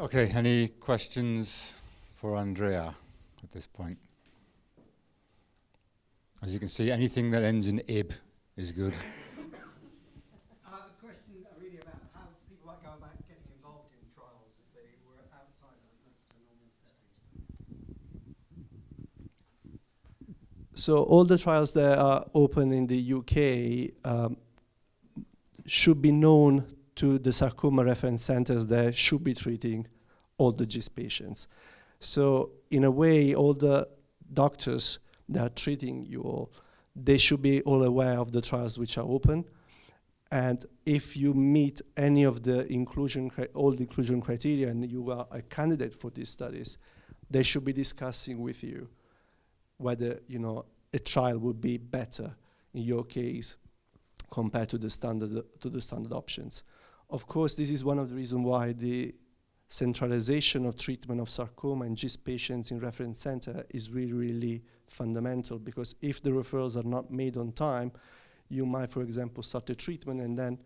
Okay, any questions for Andrea at this point? As you can see, anything that ends in ib is good. I have a question really about how people might go about getting involved in trials if they were outside of a normal setting. So all the trials that are open in the UK should be known to the sarcoma reference centers that should be treating all the GIST patients. So in a way, all the doctors that are treating you all, they should be all aware of the trials which are open. And if you meet any of the all the inclusion criteria and you are a candidate for these studies, they should be discussing with you whether a trial would be better in your case compared to the standard options. Of course, this is one of the reasons why the centralization of treatment of sarcoma and GIST patients in reference center is really, really fundamental, because if the referrals are not made on time, you might, for example, start a treatment and then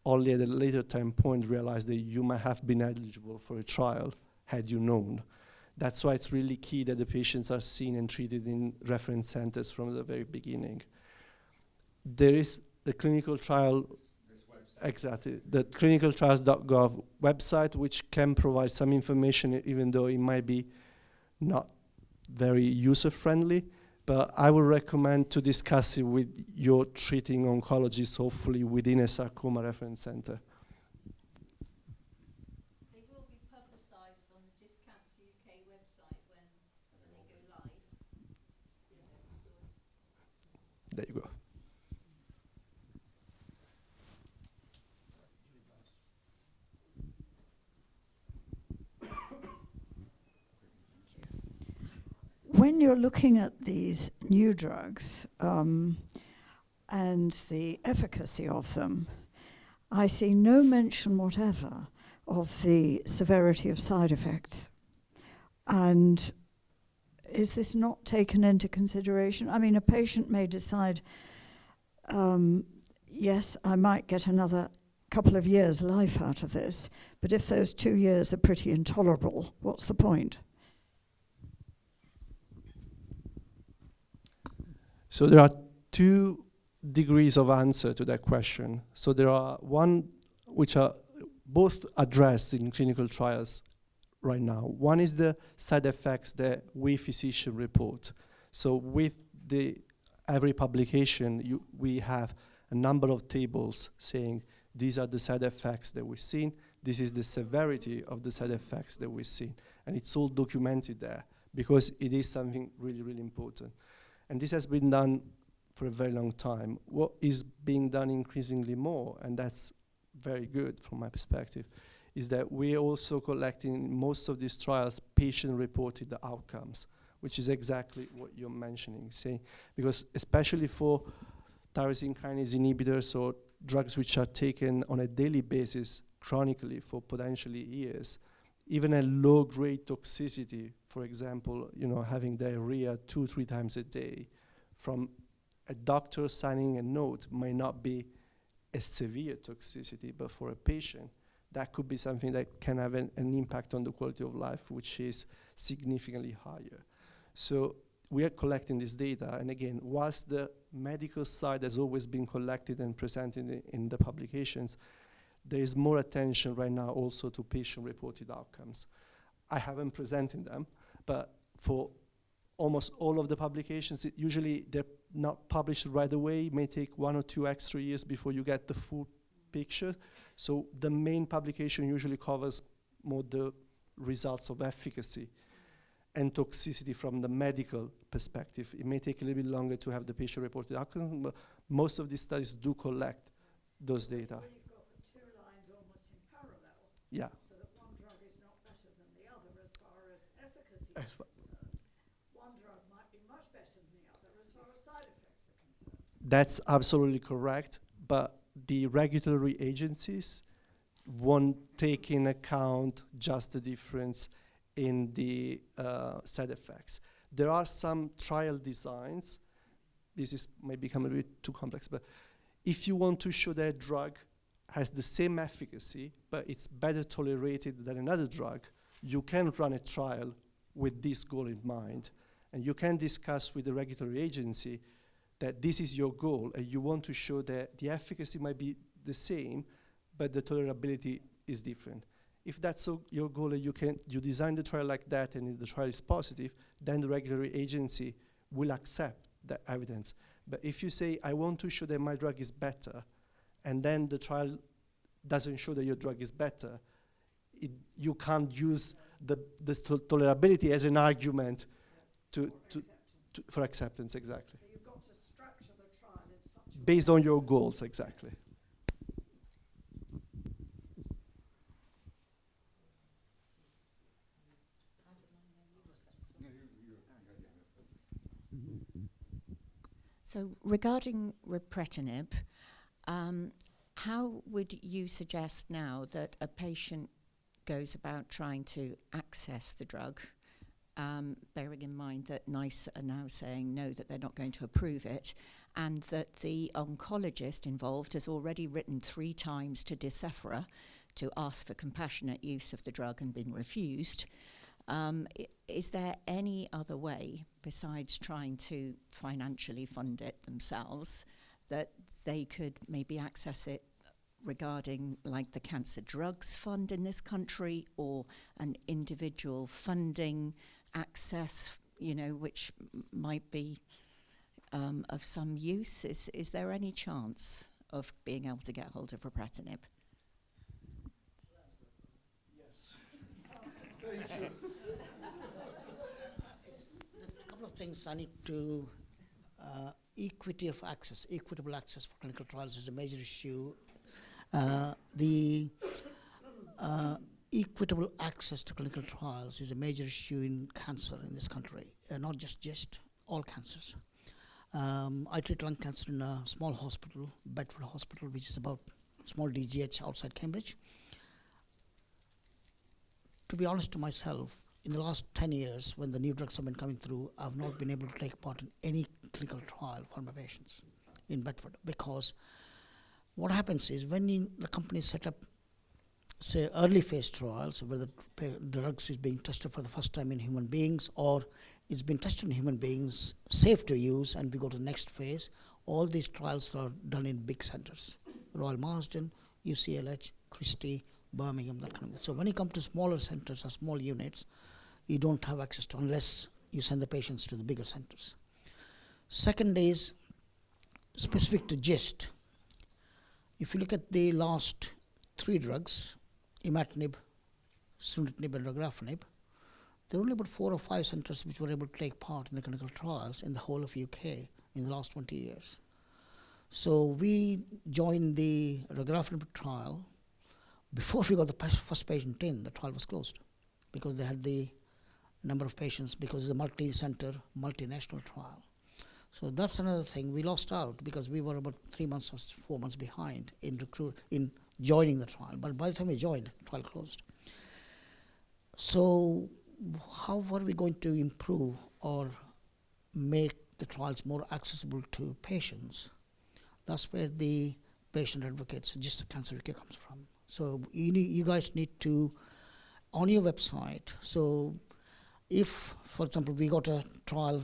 only at a later time point realize that you might have been eligible for a trial had you known. That's why it's really key that the patients are seen and treated in reference centers from the very beginning. There is the clinical trial, exactly, the clinicaltrials.gov website, which can provide some information, even though it might be not very user-friendly. But I would recommend to discuss it with your treating oncologist, hopefully within a sarcoma reference center. They will be publicised on the GIST Cancer UK website when they go live. There you go. When you're looking at these new drugs and the efficacy of them, I see no mention whatever of the severity of side effects. And is this not taken into consideration? I mean, a patient may decide, yes, I might get another couple of years' life out of this, but if those 2 years are pretty intolerable, what's the point? So there are two degrees of answer to that question. So there are one which are both addressed in clinical trials right now. One is the side effects that we physicians report. So with every publication, we have a number of tables saying these are the side effects that we've seen, this is the severity of the side effects that we've seen. And it's all documented there because it is something really, really important. And this has been done for a very long time. What is being done increasingly more, and that's very good from my perspective, is that we're also collecting in most of these trials patient-reported outcomes, which is exactly what you're mentioning, because especially for tyrosine kinase inhibitors or drugs which are taken on a daily basis chronically for potentially years, even a low-grade toxicity, for example, having diarrhea 2-3 times a day, from a doctor signing a note might not be a severe toxicity, but for a patient, that could be something that can have an impact on the quality of life, which is significantly higher. So we are collecting this data, and again, whilst the medical side has always been collected and presented in the publications, there is more attention right now also to patient-reported outcomes. I haven't presented them, but for almost all of the publications, usually they're not published right away. It may take 1 or 2 extra years before you get the full picture. So the main publication usually covers more the results of efficacy and toxicity from the medical perspective. It may take a little bit longer to have the patient-reported outcomes, but most of these studies do collect those data. Yeah. So that one drug is not better than the other as far as efficacy is concerned. One drug might be much better than the other as far as side effects are concerned. That's absolutely correct, but the regulatory agencies won't take in account just the difference in the side effects. There are some trial designs. This might become a bit too complex, but if you want to show that a drug has the same efficacy, but it's better tolerated than another drug, you can run a trial with this goal in mind. And you can discuss with the regulatory agency that this is your goal, and you want to show that the efficacy might be the same, but the tolerability is different. If that's your goal, and you design the trial like that, and the trial is positive, then the regulatory agency will accept that evidence. But if you say, I want to show that my drug is better, and then the trial doesn't show that your drug is better, you can't use the tolerability as an argument for acceptance, exactly. So you've got to structure the trial in such a Based on your goals, exactly. So regarding Imatinib, how would you suggest now that a patient goes about trying to access the drug, bearing in mind that NICE are now saying no, that they're not going to approve it, and that the oncologist involved has already written 3 times to Decefra to ask for compassionate use of the drug and been refused? Is there any other way, besides trying to financially fund it themselves, that they could maybe access it regarding like the Cancer Drugs Fund in this country, or an individual funding access, which might be of some use? Is there any chance of being able to get hold of Imatinib? Yes. A couple of things I need to. Equity of access, equitable access for clinical trials is a major issue. The equitable access to clinical trials is a major issue in cancer in this country, not just all cancers. I treat lung cancer in a small hospital, Bedford Hospital, which is about small DGH outside Cambridge. To be honest to myself, in the last 10 years, when the new drugs have been coming through, I've not been able to take part in any clinical trial for my patients in Bedford, because what happens is when the companies set up, say, early phase trials where the drugs is being tested for the first time in human beings, or it's been tested in human beings, safe to use, and we go to the next phase, all these trials are done in big centers, Royal Marsden, UCLH, Christie, Birmingham, that kind of thing. So when you come to smaller centers or small units, you don't have access to unless you send the patients to the bigger centers. Second is specific to GIST. If you look at the last 3 drugs, Imatinib, Sunitinib and Regorafenib, there are only about 4 or 5 centers which were able to take part in the clinical trials in the whole of UK in the last 20 years. So we joined the Regorafenib trial. Before we got the first patient in, the trial was closed because they had the number of patients, because it's a multi-center, multinational trial. So that's another thing. We lost out because we were about 3 months or 4 months behind in joining the trial. But by the time we joined, the trial closed. So how are we going to improve or make the trials more accessible to patients? That's where the patient advocates, just the Cancer UK comes from. So you guys need to, on your website, so if, for example, we got a trial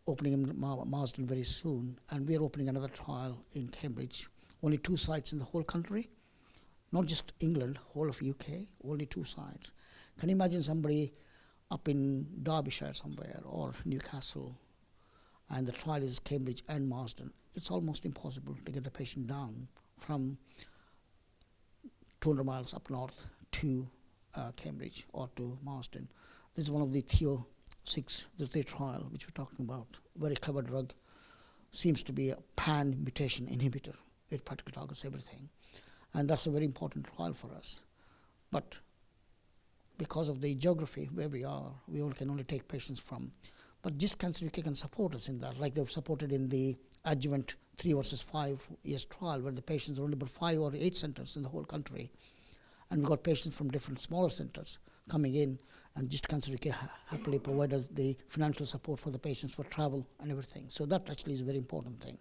opening in Marsden very soon, and we're opening another trial in Cambridge, only 2 sites in the whole country, not just England, whole of UK, only 2 sites. Can you imagine somebody up in Derbyshire somewhere or Newcastle, and the trial is Cambridge and Marsden? It's almost impossible to get the patient down from 200 miles up north to Cambridge or to Marsden. This is one of the Theo6, the 3 trial which we're talking about. Very clever drug. Seems to be a pan mutation inhibitor. It practically targets everything. And that's a very important trial for us. But because of the geography where we are, we can only take patients from. But GIST Cancer UK can support us in that, like they've supported in the adjuvant 3 versus 5 years trial, where the patients are only about 5 or 8 centers in the whole country. And we've got patients from different smaller centers coming in, and GIST Cancer UK happily provided the financial support for the patients for travel and everything. So that actually is a very important thing.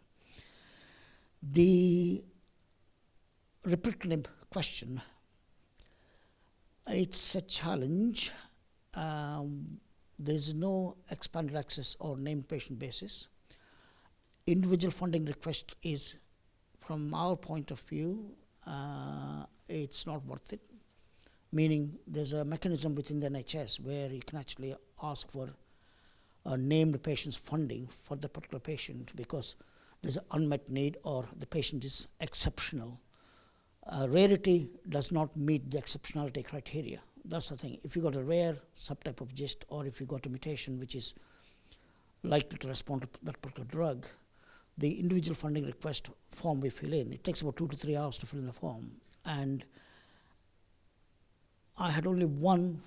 The Imatinib question. It's a challenge. There's no expanded access or named patient basis. Individual funding request is, from our point of view, it's not worth it. Meaning there's a mechanism within the NHS where you can actually ask for named patient's funding for the particular patient because there's an unmet need or the patient is exceptional. Rarity does not meet the exceptionality criteria. That's the thing. If you got a rare subtype of GIST or if you got a mutation which is likely to respond to that particular drug, the individual funding request form we fill in, it takes about 2 to 3 hours to fill in the form. And I had only one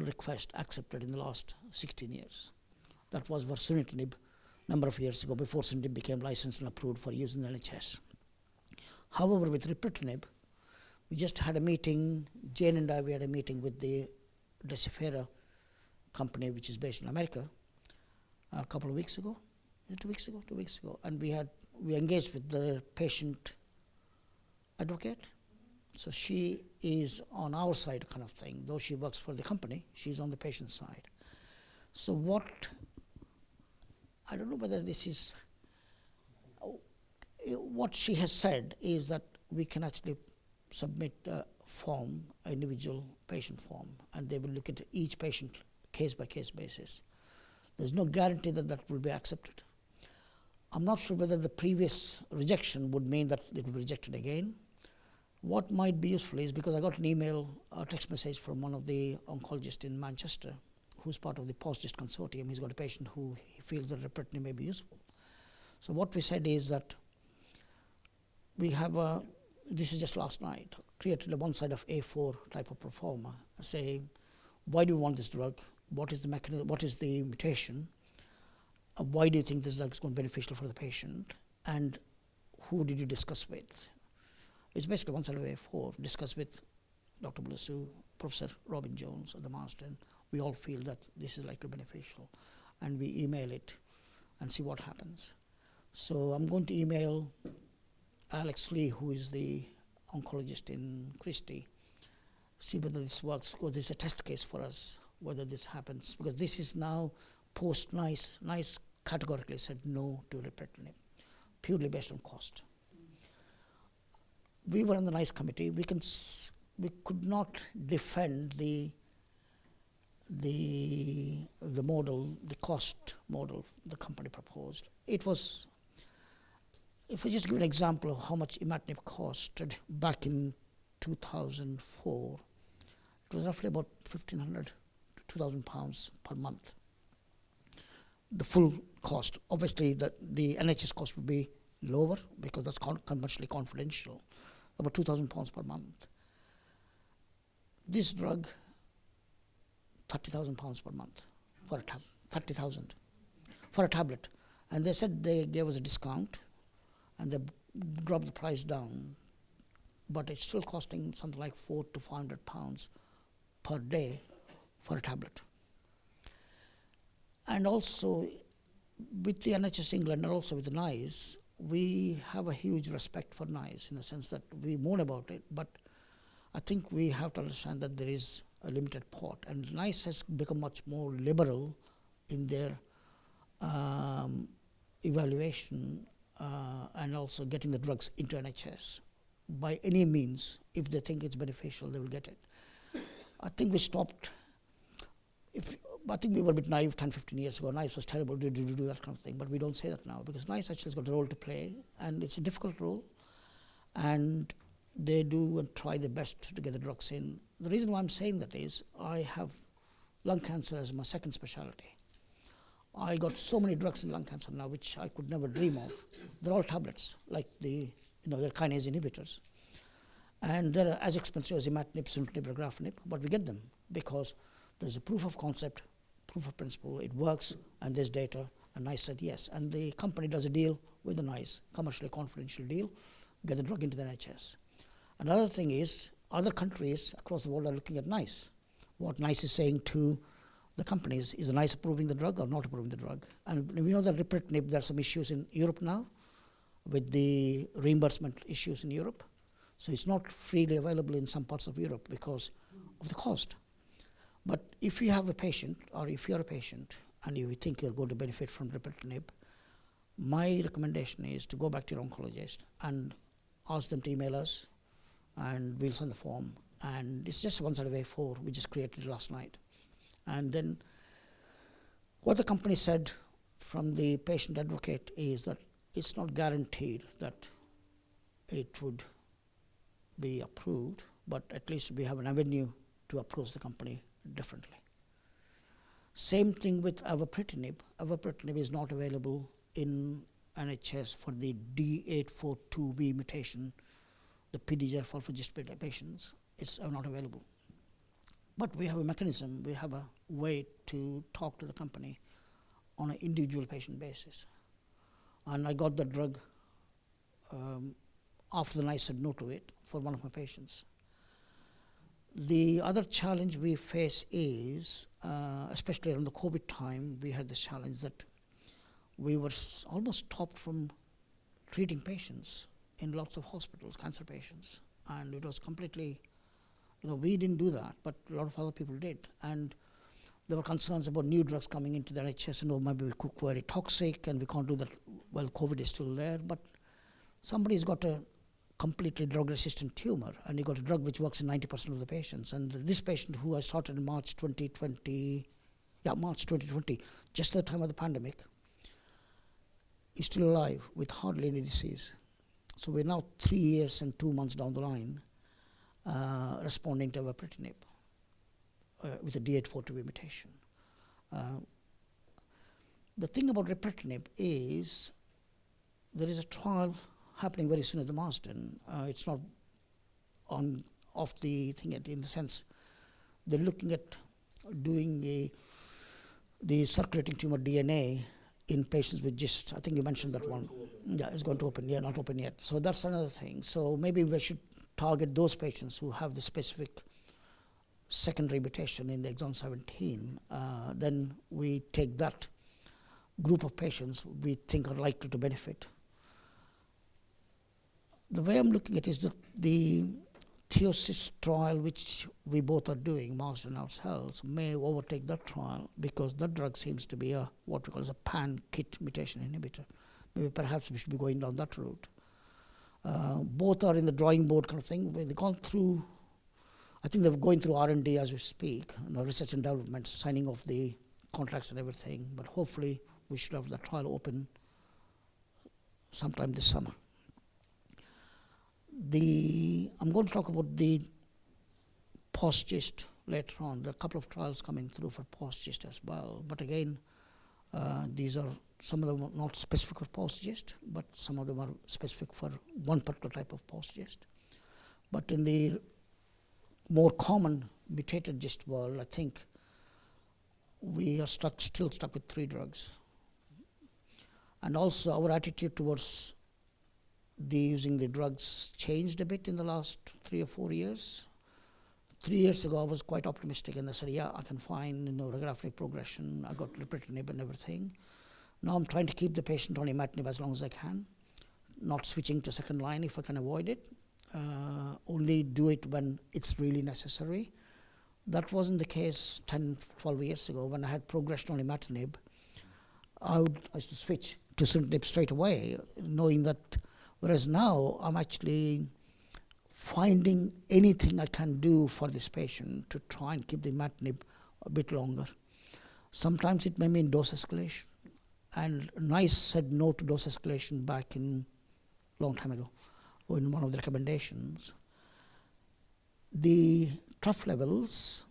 request accepted in the last 16 years. That was for Imatinib a number of years ago, before Imatinib became licensed and approved for use in the NHS. However, with Imatinib, we just had a meeting, Jane and we had a meeting with the Decifera company, which is based in America, a couple of weeks ago. 2 weeks ago? 2 weeks ago. And we engaged with the patient advocate. So she is on our side kind of thing. Though she works for the company, she's on the patient side. So I don't know whether this is, what she has said is that we can actually submit a form, an individual patient form, and they will look at each patient case by case basis. There's no guarantee that that will be accepted. I'm not sure whether the previous rejection would mean that it will be rejected again. What might be useful is, because I got an email, a text message from one of the oncologists in Manchester, who's part of the post-GIST consortium. He's got a patient who he feels that Imatinib may be useful. So what we said is that we have this is just last night, created a one side of A4 type of performer, saying, why do you want this drug? What is the mechanism? What is the mutation? Why do you think this drug is going to be beneficial for the patient? And who did you discuss with? It's basically one side of A4, discuss with Dr. Blassu, Professor Robin Jones at the Marsden. We all feel that this is likely beneficial. And we email it and see what happens. So I'm going to email Alex Lee, who is the oncologist in Christie, see whether this works, because this is a test case for us, whether this happens. Because this is now post-NICE. NICE categorically said no to Imatinib, purely based on cost. We were on the NICE committee. We could not defend the model, the cost model the company proposed. It was, if we just give an example of how much Imatinib costed back in 2004, it was roughly about 1,500 to 2,000 pounds per month. The full cost. Obviously, the NHS cost would be lower because that's commercially confidential, about 2,000 pounds per month. This drug, 30,000 pounds per month for a tablet, 30,000 for a tablet. And they said they gave us a discount and they dropped the price down, but it's still costing something like 400 to 500 pounds per day for a tablet. And also with the NHS England and also with the NICE, we have a huge respect for NICE in the sense that we moan about it, but I think we have to understand that there is a limited pot, and NICE has become much more liberal in their evaluation and also getting the drugs into NHS. By any means, if they think it's beneficial, they will get it. I think we stopped. I think we were a bit naive 10, 15 years ago. NICE was terrible to do that kind of thing, but we don't say that now because NICE actually has got a role to play, and it's a difficult role, and they do and try their best to get the drugs in. The reason why I'm saying that is I have lung cancer as my second specialty. I got so many drugs in lung cancer now which I could never dream of. They're all tablets, like they're kinase inhibitors. And they're as expensive as Imatinib, Sunitinib, or Regorafenib, but we get them because there's a proof of concept, proof of principle, it works, and there's data, and NICE said yes. And the company does a deal with the NICE, commercially confidential deal, get the drug into the NHS. Another thing is, other countries across the world are looking at NICE. What NICE is saying to the companies, is NICE approving the drug or not approving the drug? And we know that Imatinib, there are some issues in Europe now with the reimbursement issues in Europe. So it's not freely available in some parts of Europe because of the cost. But if you have a patient, or if you're a patient, and you think you're going to benefit from Imatinib, my recommendation is to go back to your oncologist and ask them to email us, and we'll send the form. And it's just one side of A4, we just created it last night. And then what the company said from the patient advocate is that it's not guaranteed that it would be approved, but at least we have an avenue to approach the company differently. Same thing with Imatinib. Imatinib is not available in NHS for the D842V mutation, the PDGFR for GIST patients. It's not available. But we have a mechanism, we have a way to talk to the company on an individual patient basis. And I got the drug after the NICE said no to it for one of my patients. The other challenge we face is, especially around the COVID time, we had this challenge that we were almost stopped from treating patients in lots of hospitals, cancer patients. And it was completely, we didn't do that, but a lot of other people did. And there were concerns about new drugs coming into the NHS, maybe we could be very toxic and we can't do that. Well, COVID is still there, but somebody's got a completely drug-resistant tumor, and you got a drug which works in 90% of the patients. And this patient who I started in March 2020, just at the time of the pandemic, is still alive with hardly any disease. So we're now 3 years and 2 months down the line responding to Imatinib with a D842V mutation. The thing about Imatinib is there is a trial happening very soon at the Marsden. It's not off the thing in the sense they're looking at doing the circulating tumor DNA in patients with GIST. I think you mentioned that one. Yeah, it's going to open. Yeah, not open yet. So that's another thing. So maybe we should target those patients who have the specific secondary mutation in the exon 17. Then we take that group of patients we think are likely to benefit. The way I'm looking at it is that the Theosis trial, which we both are doing, Marsden ourselves, may overtake that trial because that drug seems to be a what we call as a pan-KIT mutation inhibitor. Maybe perhaps we should be going down that route. Both are in the drawing board kind of thing. They've gone through, I think they're going through R&D as we speak, research and development, signing off the contracts and everything. But hopefully we should have the trial open sometime this summer. I'm going to talk about the post-GIST later on. There are a couple of trials coming through for post-GIST as well. But again, these are, some of them are not specific for post-GIST, but some of them are specific for one particular type of post-GIST. But in the more common mutated GIST world, I think we are still stuck with 3 drugs. And also our attitude towards using the drugs changed a bit in the last 3 or 4 years. 3 years ago, I was quite optimistic, and I said, yeah, I can find radiographic progression. I got Imatinib and everything. Now I'm trying to keep the patient on Imatinib as long as I can, not switching to second line if I can avoid it. Only do it when it's really necessary. That wasn't the case 10, 12 years ago. When I had progression on Imatinib, I used to switch to Sunitinib straight away, knowing that. Whereas now I'm actually finding anything I can do for this patient to try and keep the Imatinib a bit longer. Sometimes it may mean dose escalation. And NICE said no to dose escalation back in a long time ago, or in one of the recommendations. The trough levels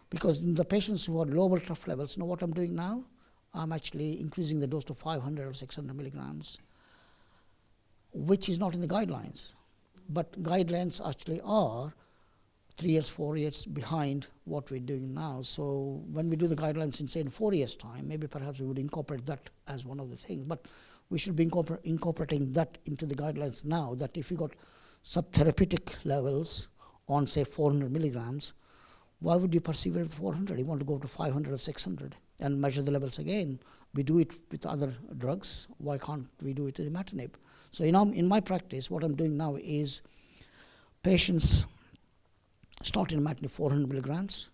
because in the patients who are lower trough levels, what I'm doing now? I'm actually increasing the dose to 500 or 600 milligrams, which is not in the guidelines. But guidelines actually are 3 years, 4 years behind what we're doing now. So when we do the guidelines in, say, in 4 years' time, maybe perhaps we would incorporate that as one of the things. But we should be incorporating that into the guidelines now, that if we got subtherapeutic levels on, say, 400 milligrams, Why would you persevere with 400? You want to go to 500 or 600 and measure the levels again. We do it with other drugs. Why can't we do it with Imatinib? So in my practice, what I'm doing now is patients start in Imatinib 400 milligrams.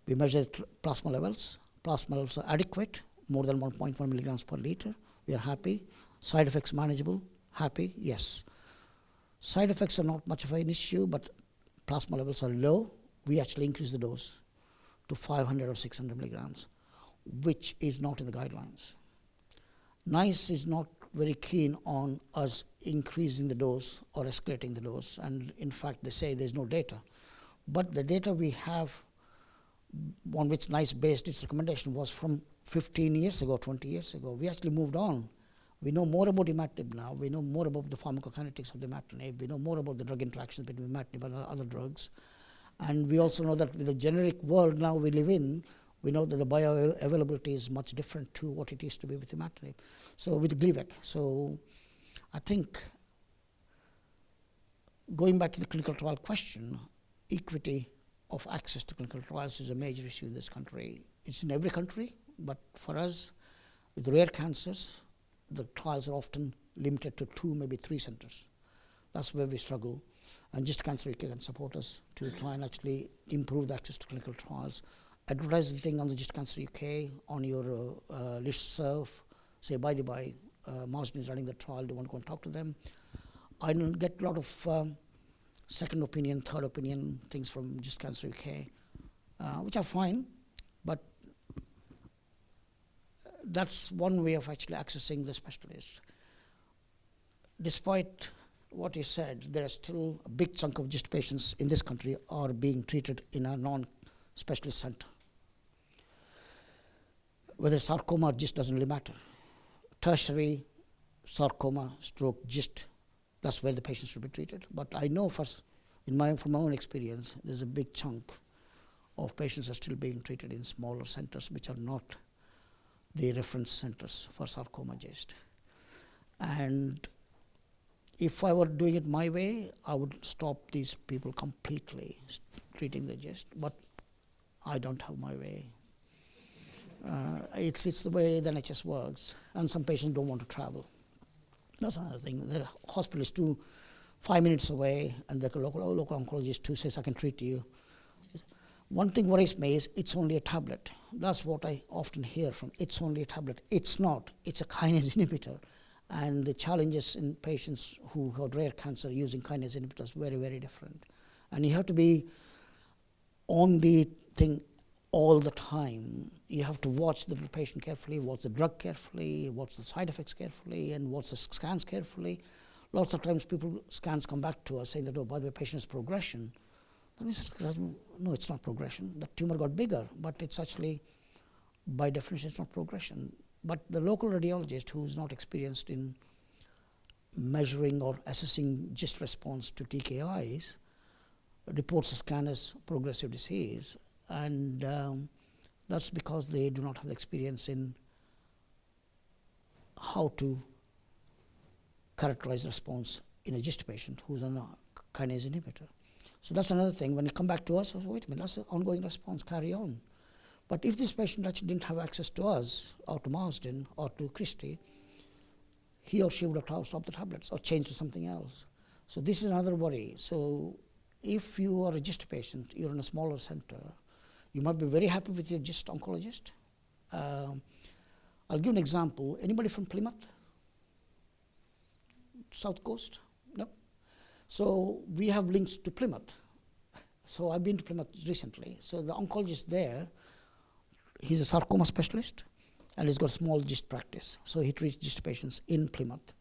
We measure plasma levels. Plasma levels are adequate, more than 1.1 milligrams per liter. We are happy. Side effects manageable. Happy? Yes. Side effects are not much of an issue, but plasma levels are low. We actually increase the dose to 500 or 600 milligrams, which is not in the guidelines. NICE is not very keen on us increasing the dose or escalating the dose, and in fact they say there's no data. But the data we have on which NICE based its recommendation was from 15 years ago, 20 years ago. We actually moved on. We know more about Imatinib now. We know more about the pharmacokinetics of the Imatinib. We know more about the drug interactions between Imatinib and other drugs. And we also know that with the generic world now we live in, we know that the bioavailability is much different to what it used to be with Imatinib. So with Gleevec. So I think going back to the clinical trial question, equity of access to clinical trials is a major issue in this country. It's in every country, but for us, with rare cancers, the trials are often limited to 2, maybe 3 centers. That's where we struggle. And Just Cancer UK can support us to try and actually improve the access to clinical trials. Advertise the thing on the Just Cancer UK, on your listserv. Say, by the by, Marsden is running the trial. Do you want to go and talk to them? I get a lot of second opinion, third opinion things from Just Cancer UK, which are fine, but that's one way of actually accessing the specialist. Despite what you said, there is still a big chunk of GIST patients in this country are being treated in a non-specialist center. Whether sarcoma or GIST doesn't really matter. Tertiary sarcoma, stroke, GIST, that's where the patients should be treated. But I know from my own experience, there's a big chunk of patients are still being treated in smaller centers, which are not the reference centers for sarcoma GIST. And if I were doing it my way, I would stop these people completely treating the GIST, but I don't have my way. It's the way the NHS works, and some patients don't want to travel. That's another thing. The hospital is 5 minutes away, and the local oncologist who says, I can treat you. One thing worries me is it's only a tablet. That's what I often hear from, it's only a tablet. It's not. It's a kinase inhibitor. And the challenges in patients who have rare cancer using kinase inhibitors are very, very different. And you have to be on the thing all the time. You have to watch the patient carefully, watch the drug carefully, watch the side effects carefully, and watch the scans carefully. Lots of times scans come back to us saying that, oh, by the way, patient has progression. Then we say, no, it's not progression. The tumor got bigger, but it's actually, by definition, it's not progression. But the local radiologist who is not experienced in measuring or assessing GIST response to TKIs reports the scan as progressive disease. And that's because they do not have the experience in how to characterize response in a GIST patient who's on a kinase inhibitor. So that's another thing. When you come back to us, wait a minute, that's an ongoing response, carry on. But if this patient actually didn't have access to us, or to Marsden, or to Christie, he or she would have stopped the tablets or changed to something else. So this is another worry. So if you are a GIST patient, you're in a smaller center, you might be very happy with your GIST oncologist. I'll give an example. Anybody from Plymouth? South Coast? No? So we have links to Plymouth. So I've been to Plymouth recently. So the oncologist there, he's a sarcoma specialist, and he's got a small GIST practice. So he treats GIST patients in Plymouth.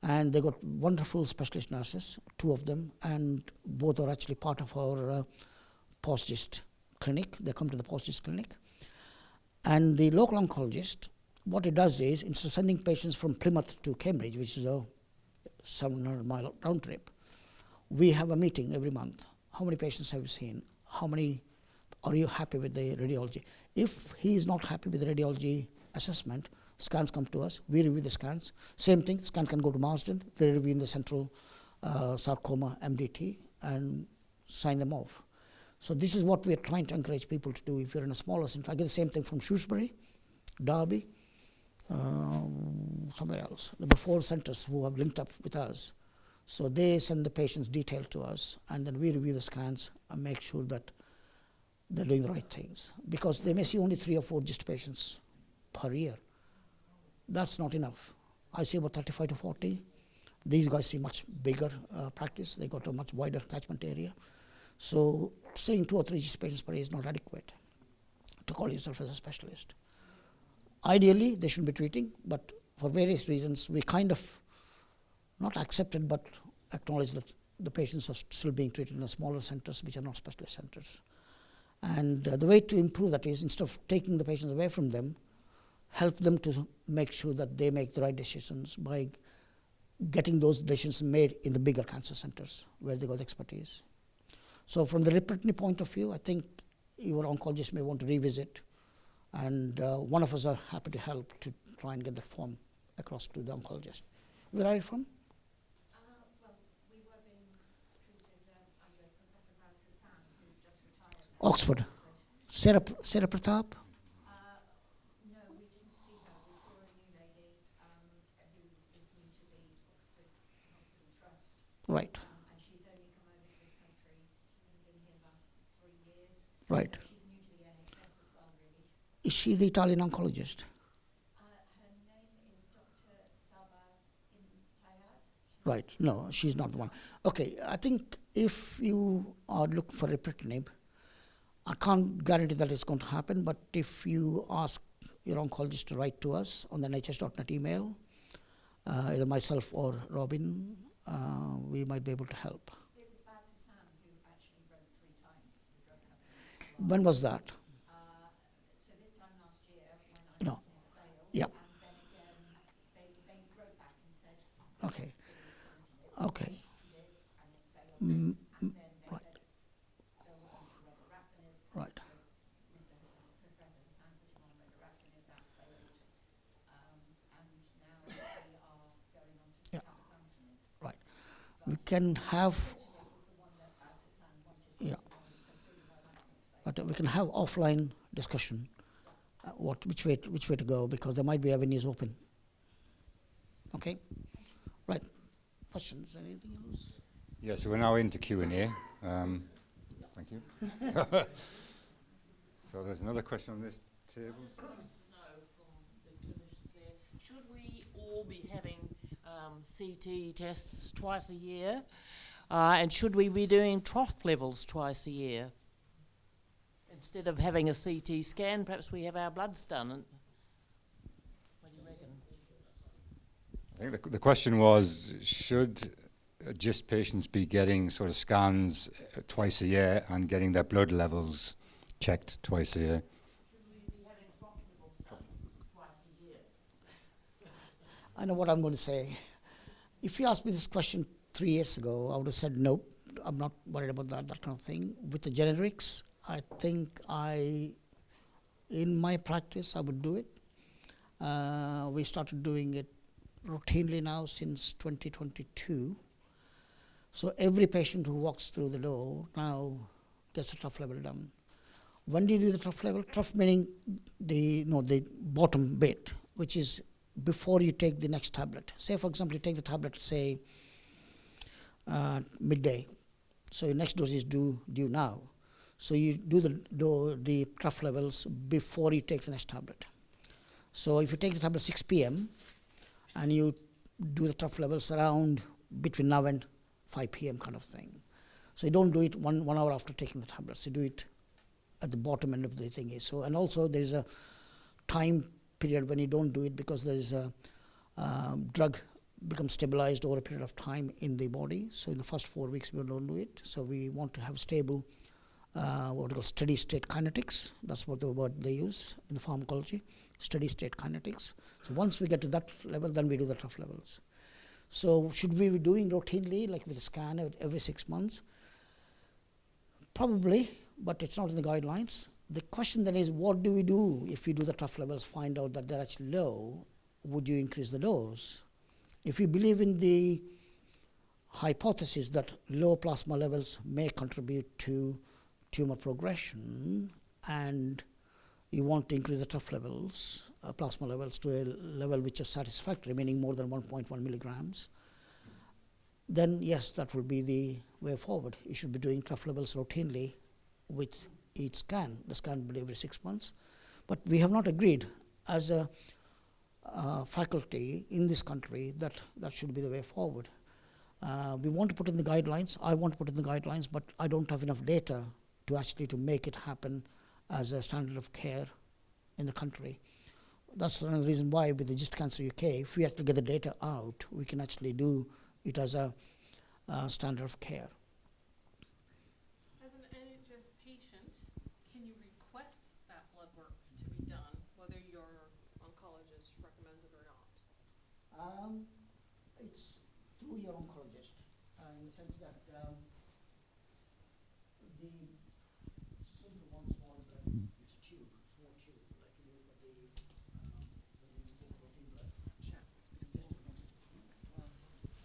And they got wonderful specialist nurses, 2 of them, and both are actually part of our post-GIST clinic. They come to the post-GIST clinic. And the local oncologist, what he does is, instead of sending patients from Plymouth to Cambridge, which is a 700-mile round trip, we have a meeting every month. How many patients have you seen? How many are you happy with the radiology? If he is not happy with the radiology assessment, scans come to us, we review the scans. Same thing, scan can go to Marsden, they review in the central sarcoma MDT and sign them off. So this is what we are trying to encourage people to do. If you're in a smaller center, I get the same thing from Shrewsbury, Derby, somewhere else. There were 4 centers who have linked up with us. So they send the patient's detail to us, and then we review the scans and make sure that they're doing the right things. Because they may see only 3 or 4 GIST patients per year. That's not enough. I see about 35 to 40. These guys see much bigger practice. They got a much wider catchment area. So seeing 2 or 3 GIST patients per year is not adequate to call yourself as a specialist. Ideally, they should be treating, but for various reasons, we kind of not accepted, but acknowledge that the patients are still being treated in smaller centers, which are not specialist centers. And the way to improve that is, instead of taking the patients away from them, help them to make sure that they make the right decisions by getting those decisions made in the bigger cancer centers where they got expertise. So from the Imatinib point of view, I think your oncologist may want to revisit, and one of us are happy to help to try and get that form across to the oncologist. Where are you from? Well, we were being treated under Professor Baz Hassan, who's just retired. Oxford. Sarah Pratap? No, we didn't see her. We saw a new lady who is new to the Oxford Hospital Trust. Right, And she's only come over to this country. She's been here last 3 years. right. So she's new to the NHS as well, really. Is she the Italian oncologist? Her name is Dr. Saba Impayas. Right, no, she's not the one. Okay, I think if you are looking for Imatinib, I can't guarantee that it's going to happen, but if you ask your oncologist to write to us on the nhs.net email, either myself or Robin, we might be able to help. It was Baz Hassan who actually wrote 3 times to the drug company. When was that? So this time last year, when No. Imatinib failed, Yep. and then again, they wrote back and said, Okay. Okay. did, and it failed, and then they right. said, go on to regorafenib. Right. Mr. Hassan, Professor Hassan put him on regorafenib, that failed, and now we are going on to Yeah. cabozantinib. Right. We can have, Imatinib was the one that Baz Hassan wanted to yeah. go on because it was Imatinib failed. But we can have offline discussion, which way to go, because there might be avenues open. Okay? Right. Questions? Anything else? Yeah, so we're now into Q&A. Thank you. So there's another question on this table. To know from the clinicians there, should we all be having CT tests twice a year? And should we be doing trough levels twice a year? Instead of having a CT scan, perhaps we have our bloods done. What do you reckon? I think the question was, should GIST patients be getting sort of scans twice a year and getting their blood levels checked twice a year? Should we be having trough levels done twice a year? I know what I'm going to say. If you asked me this question 3 years ago, I would have said, nope, I'm not worried about that kind of thing. With the generics, I think in my practice, I would do it. We started doing it routinely now since 2022. So every patient who walks through the door now gets a trough level done. When do you do the trough level? Trough meaning the bottom bit, which is before you take the next tablet. Say, for example, you take the tablet, say, midday. So your next dose is due now. So you do the trough levels before you take the next tablet. So if you take the tablet 6 p.m. and you do the trough levels around between now and 5 p.m. kind of thing. So you don't do it one hour after taking the tablets. You do it at the bottom end of the thing. So, and also there is a time period when you don't do it, because there is a drug becomes stabilized over a period of time in the body. So in the first 4 weeks we don't do it. So we want to have stable, what we call steady state kinetics. That's what the word they use in the pharmacology, steady state kinetics. So once we get to that level, then we do the trough levels. So should we be doing routinely, like with a scan every 6 months? Probably, but it's not in the guidelines. The question then is, what do we do if we do the trough levels, find out that they're actually low? Would you increase the dose? If you believe in the hypothesis that low plasma levels may contribute to tumor progression and you want to increase the trough levels, plasma levels to a level which is satisfactory, meaning more than 1.1 milligrams, then yes, that will be the way forward. You should be doing trough levels routinely with each scan. The scan will be every 6 months. But we have not agreed as a faculty in this country that that should be the way forward. We want to put in the guidelines. I want to put in the guidelines, but I don't have enough data to actually to make it happen as a standard of care in the country. That's another reason why with the Just Cancer UK, if we actually get the data out, we can actually do it as a standard of care. As an NHS patient, can you request that blood work to be done, whether your oncologist recommends it or not? It's through your oncologist, in the sense that the simple one small blood, it's a tube, small tube, like you do for the when you take protein blood.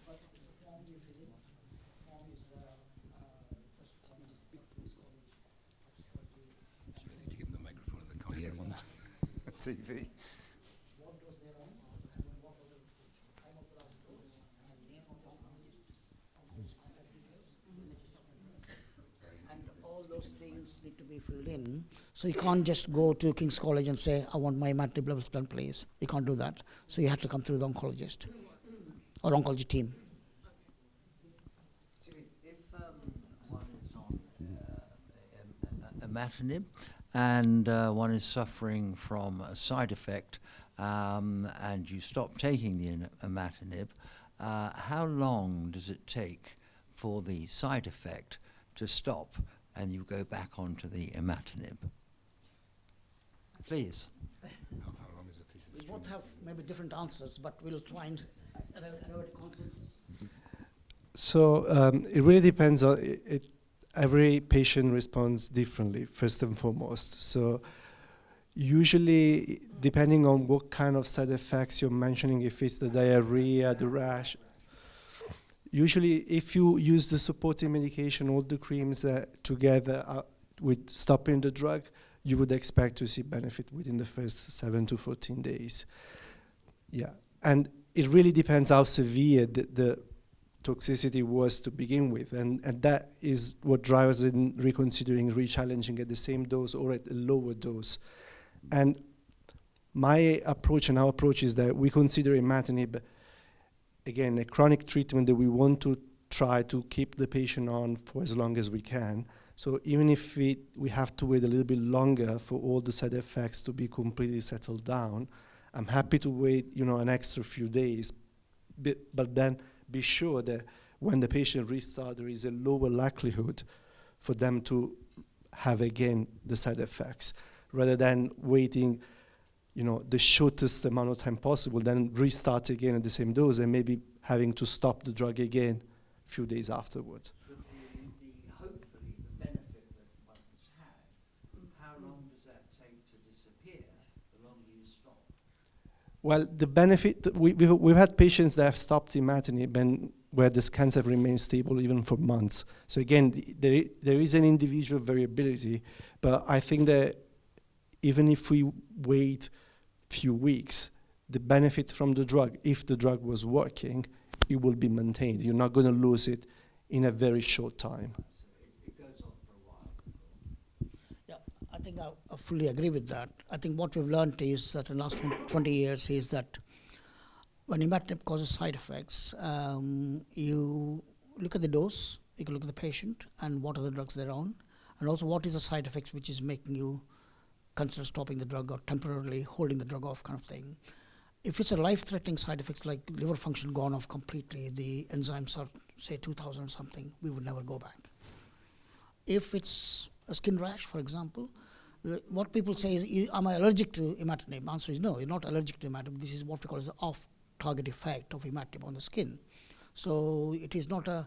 But it's a form you fill in. Form is requested from the King's College Toxicology. You need to give them the microphone, they can't hear on the TV. What goes there on, and what was the time of the last dose, and name of the oncologist contact details, and all those things need to be filled in. So you can't just go to King's College and say, I want my imatinib levels done, please. You can't do that. So you have to come through the oncologist or oncology team. If one is on imatinib and one is suffering from a side effect and you stop taking the imatinib, how long does it take for the side effect to stop and you go back onto the imatinib? Please. How long is a piece of We string? both have maybe different answers, but we'll try and arrive at a consensus. So it really depends on it. Every patient responds differently, first and foremost. So usually, depending on what kind of side effects you're mentioning, if it's the diarrhea, the rash, usually if you use the supporting medication, all the creams together with stopping the drug, you would expect to see benefit within the first 7 to 14 days. Yeah, and it really depends how severe the toxicity was to begin with, and that is what drives us in reconsidering re-challenging at the same dose or at a lower dose. And my approach and our approach is that we consider imatinib, again, a chronic treatment that we want to try to keep the patient on for as long as we can. So even if we have to wait a little bit longer for all the side effects to be completely settled down, I'm happy to wait, an extra few days, but then be sure that when the patient restarts, there is a lower likelihood for them to have again the side effects, rather than waiting, the shortest amount of time possible, then restart again at the same dose and maybe having to stop the drug again a few days afterwards. But hopefully the benefit that one has had, how long does that take to disappear the longer you stop? Well, the benefit, we've had patients that have stopped imatinib and where the scans have remained stable even for months. So again, there is an individual variability, but I think that even if we wait few weeks, the benefit from the drug, if the drug was working, it will be maintained. You're not going to lose it in a very short time. So it goes on for a while. Yeah, I think I fully agree with that. I think what we've learned is that in the last 20 years is that when imatinib causes side effects, you look at the dose, you can look at the patient and what are the drugs they're on, and also what is the side effects which is making you consider stopping the drug or temporarily holding the drug off kind of thing. If it's a life-threatening side effects like liver function gone off completely, the enzymes are say 2000 or something, we would never go back. If it's a skin rash, for example, what people say is, am I allergic to imatinib? The answer is no, you're not allergic to imatinib. This is what we call as the off-target effect of imatinib on the skin. So it is not a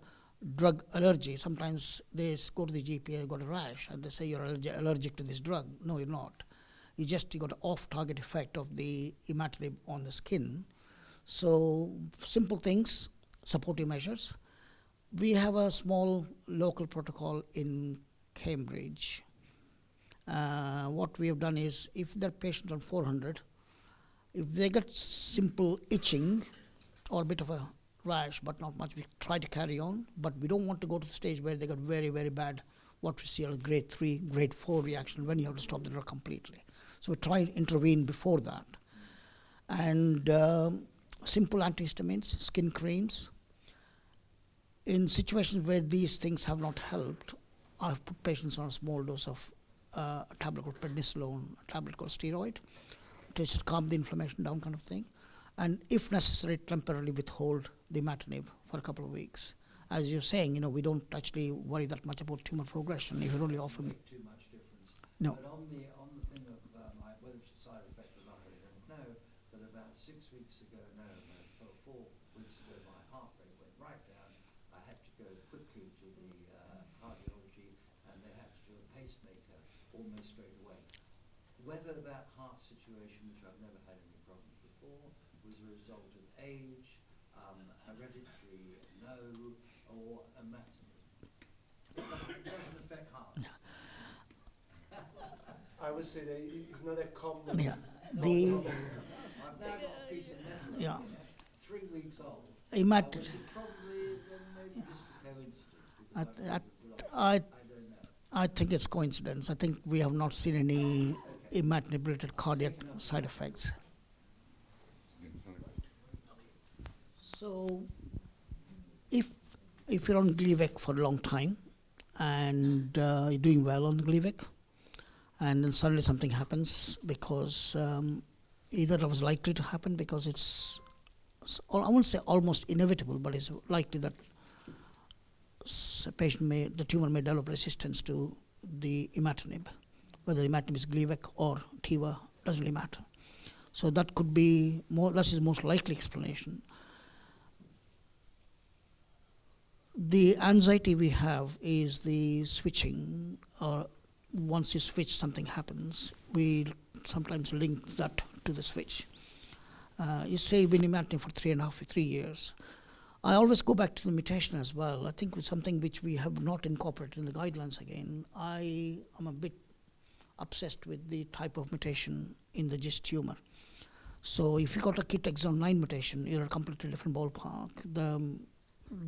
drug allergy. Sometimes they go to the GP, got a rash, and they say you're allergic to this drug. No, you're not. You got an off-target effect of the imatinib on the skin. So simple things, supportive measures. We have a small local protocol in Cambridge. What we have done is, if there are patients on 400, if they get simple itching or a bit of a rash, but not much, we try to carry on. But we don't want to go to the stage where they got very, very bad, what we see as grade 3, grade 4 reaction, when you have to stop the drug completely. So we try to intervene before that. And simple antihistamines, skin creams. In situations where these things have not helped, I've put patients on a small dose of a tablet called prednisolone, a tablet called steroid, to just calm the inflammation down, kind of thing. And if necessary, temporarily withhold the imatinib for a couple of weeks. As you're saying, we don't actually worry that much about tumor progression if you're only offering. Too much difference. No. But on the thing of whether it's a side effect or not, I don't know. But about 6 weeks ago, 4 weeks ago, my heart rate went right down. I had to go quickly to the cardiology, and they had to do a pacemaker almost straight away. Whether that heart situation, which I've never had any problems before, was a result of age, hereditary, or imatinib. It doesn't affect heart. I would say that it's not a common. Yeah. I've now got a piece of metal Yeah. 3 weeks old. Imatinib. Probably maybe just a coincidence. I, Because I, I I, don't know. I think it's coincidence. I think we have not seen any imatinib-related cardiac side effects. So, if you're on Gleevec for a long time and you're doing well on Gleevec, and then suddenly something happens because either it was likely to happen because I won't say almost inevitable, but it's likely that the tumor may develop resistance to the imatinib. Whether the imatinib is Gleevec or Tiva doesn't really matter. So that could be that is the most likely explanation. The anxiety we have is the switching, or once you switch, something happens. We sometimes link that to the switch. You say you've been imagining for 3 years. I always go back to the mutation as well. I think it's something which we have not incorporated in the guidelines again. I am a bit obsessed with the type of mutation in the GIST tumor. So if you got a KIT exon 9 mutation, you're a completely different ballpark.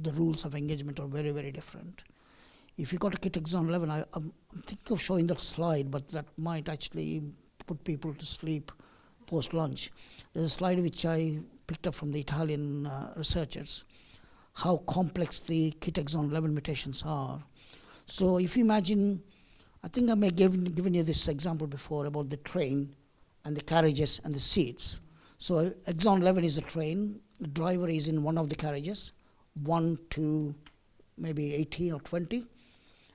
The rules of engagement are very, very different. If you got a KIT exon 11, I'm thinking of showing that slide, but that might actually put people to sleep post-lunch. There's a slide which I picked up from the Italian researchers, how complex the KIT exon 11 mutations are. So if you imagine, I think I may have given you this example before about the train and the carriages and the seats. So exon 11 is the train, the driver is in one of the carriages, 1 to maybe 18 or 20,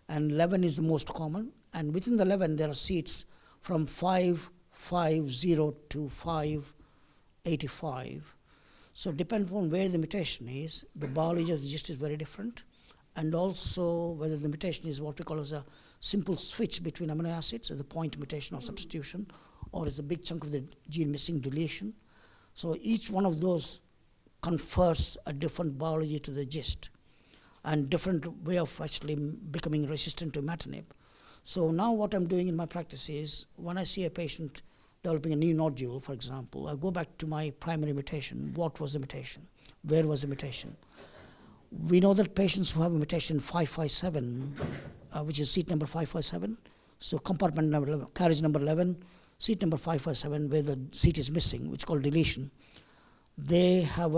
and 11 is the most common. And within the 11, there are seats from 550 to 585. So depending on where the mutation is, the biology of the GIST is very different, and also whether the mutation is what we call as a simple switch between amino acids, the point mutation or substitution, or is a big chunk of the gene missing, deletion. So each one of those confers a different biology to the GIST and different way of actually becoming resistant to imatinib. So now what I'm doing in my practice is, when I see a patient developing a new nodule, for example, I go back to my primary mutation. What was the mutation? Where was the mutation? We know that patients who have a mutation 557, which is seat number 557, so compartment number 11, carriage number 11, seat number 557, where the seat is missing, which is called deletion, they have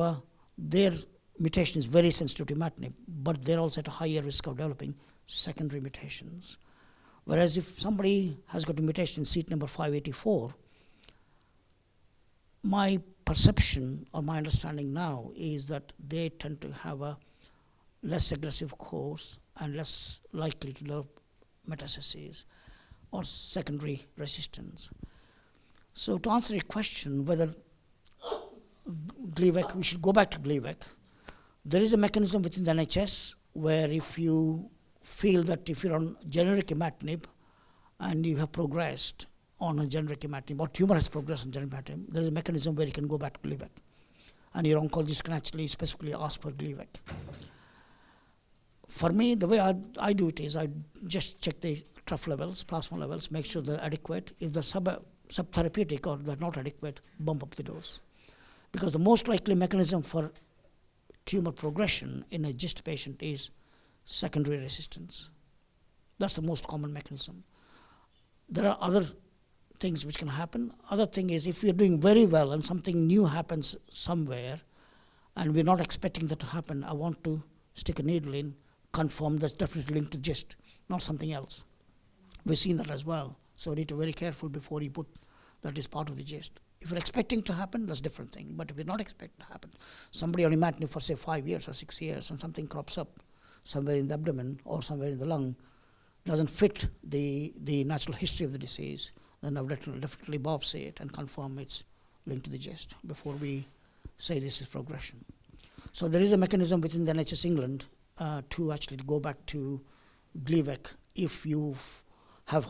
their mutation is very sensitive to imatinib, but they're also at a higher risk of developing secondary mutations. Whereas if somebody has got a mutation in seat number 584, my perception or my understanding now is that they tend to have a less aggressive course and less likely to develop metastases or secondary resistance. So to answer your question, whether Gleevec, we should go back to Gleevec. There is a mechanism within the NHS where if you feel that if you're on generic imatinib and you have progressed on a generic imatinib, or tumor has progressed on generic imatinib, there is a mechanism where you can go back to Gleevec. And your oncologist can actually specifically ask for Gleevec. For me, the way I do it is I just check the trough levels, plasma levels, make sure they're adequate. If they're subtherapeutic or they're not adequate, bump up the dose. Because the most likely mechanism for tumor progression in a GIST patient is secondary resistance. That's the most common mechanism. There are other things which can happen. Other thing is if we're doing very well and something new happens somewhere and we're not expecting that to happen, I want to stick a needle in, confirm that's definitely linked to GIST, not something else. We've seen that as well. So we need to be very careful before you put that is part of the GIST. If you're expecting to happen, that's a different thing. But if you're not expecting to happen, somebody on imatinib for say 5 years or 6 years and something crops up somewhere in the abdomen or somewhere in the lung, doesn't fit the natural history of the disease, then I would definitely biopsy it and confirm it's linked to the GIST before we say this is progression. So there is a mechanism within the NHS England to actually go back to Gleevec if you have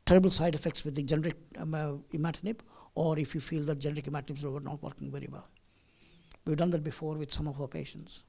terrible side effects with the generic imatinib, or if you feel that generic imatinib is not working very well. We've done that before with some of our patients.